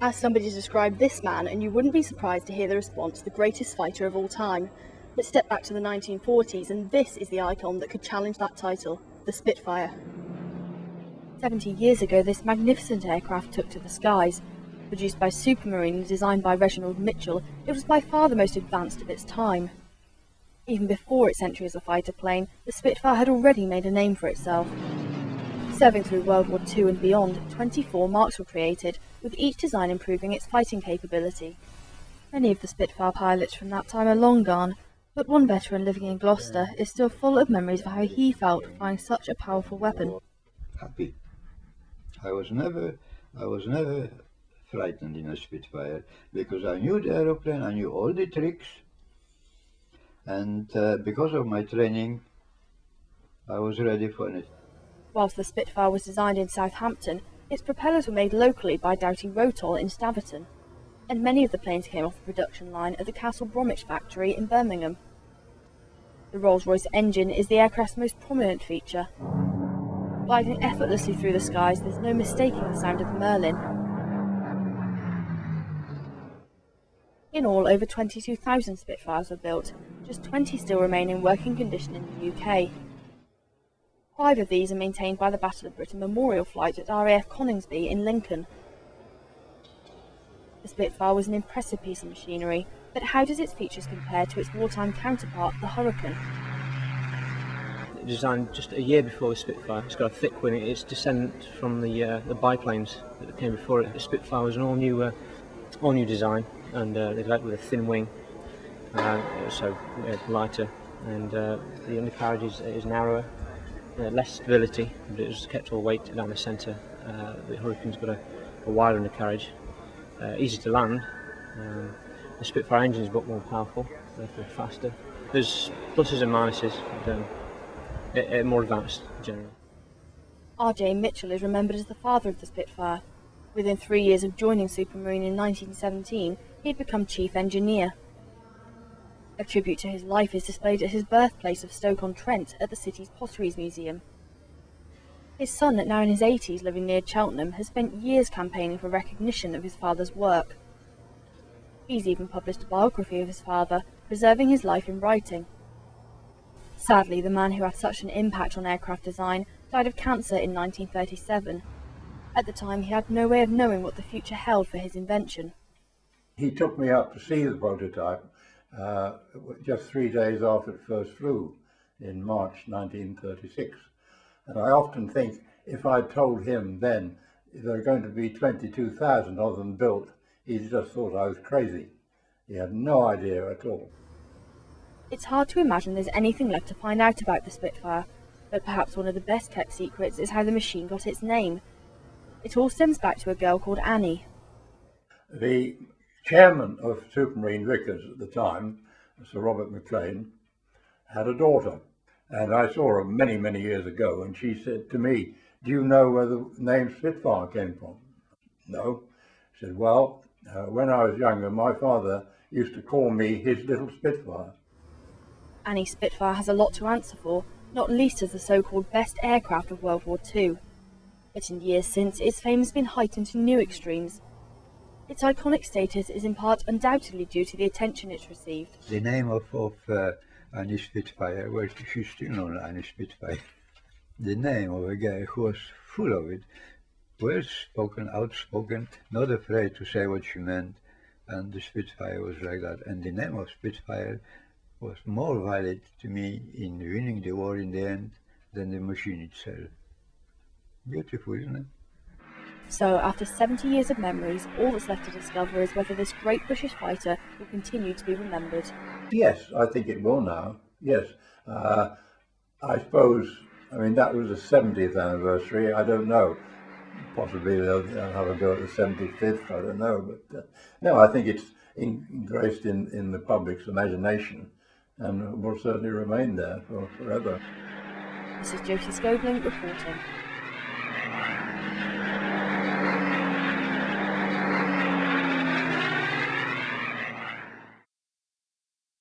Ask somebody to describe this man and you wouldn't be surprised to hear the response, the greatest fighter of all time. Let's step back to the 1940s and this is the icon that could challenge that title, the Spitfire. 70 years ago this magnificent aircraft took to the skies. Produced by Supermarine and designed by Reginald Mitchell, it was by far the most advanced of its time. Even before its entry as a fighter plane, the Spitfire had already made a name for itself. Serving through World War II and beyond, 24 marks were created, with each design improving its fighting capability. Many of the Spitfire pilots from that time are long gone, but one veteran living in Gloucester is still full of memories of how he felt flying such a powerful weapon. Happy. I was never frightened in a Spitfire, because I knew the aeroplane, I knew all the tricks, and because of my training, I was ready for it. Whilst the Spitfire was designed in Southampton, its propellers were made locally by Doughty Rotol in Staverton, and many of the planes came off the production line at the Castle Bromwich factory in Birmingham. The Rolls-Royce engine is the aircraft's most prominent feature. Gliding effortlessly through the skies, there's no mistaking the sound of Merlin. In all, over 22,000 Spitfires were built, just 20 still remain in working condition in the UK. 5 of these are maintained by the Battle of Britain Memorial Flight at RAF Coningsby in Lincoln. The Spitfire was an impressive piece of machinery, but how does its features compare to its wartime counterpart, the Hurricane? Designed just a year before the Spitfire. It's got a thick wing. It's descendant from the biplanes that came before it. The Spitfire was an all new design, and they led with a thin wing, so lighter, and the undercarriage is narrower. Less stability, but it was kept all weight down the centre. The Hurricane's got a wider undercarriage, easy to land. The Spitfire engine is a bit more powerful, therefore faster. There's pluses and minuses, but more advanced generally. R.J. Mitchell is remembered as the father of the Spitfire. Within 3 years of joining Supermarine in 1917, he had become chief engineer. A tribute to his life is displayed at his birthplace of Stoke-on-Trent at the city's Potteries Museum. His son, now in his 80s, living near Cheltenham, has spent years campaigning for recognition of his father's work. He's even published a biography of his father, preserving his life in writing. Sadly, the man who had such an impact on aircraft design died of cancer in 1937. At the time, he had no way of knowing what the future held for his invention. He took me up to see the prototype just 3 days after it first flew in March 1936. And I often think if I'd told him then there are going to be 22,000 of them built, he just thought I was crazy. He had no idea at all. It's hard to imagine there's anything left to find out about the Spitfire, but perhaps one of the best kept secrets is how the machine got its name. It all stems back to a girl called Annie. The chairman of Supermarine Vickers at the time, Sir Robert McLean, had a daughter, and I saw her many, many years ago, and she said to me, "Do you know where the name Spitfire came from?" "No." She said, "Well, when I was younger, my father used to call me his little Spitfire." Annie Spitfire has a lot to answer for, not least as the so-called best aircraft of World War II. But in years since, its fame has been heightened to new extremes. Its iconic status is in part undoubtedly due to the attention it's received. The name of Annie Spitfire, well, she's still known as Annie Spitfire. The name of a guy who was full of it, well spoken, outspoken, not afraid to say what she meant, and the Spitfire was like that. And the name of Spitfire was more valid to me in winning the war in the end than the machine itself. Beautiful, isn't it? So, after 70 years of memories, all that's left to discover is whether this great British fighter will continue to be remembered. Yes, I think it will now. Yes. I suppose, I mean, that was the 70th anniversary. I don't know. Possibly they'll have a go at the 75th. I don't know. But no, I think it's engrossed in the public's imagination and will certainly remain there forever. This is Josie Scobling reporting.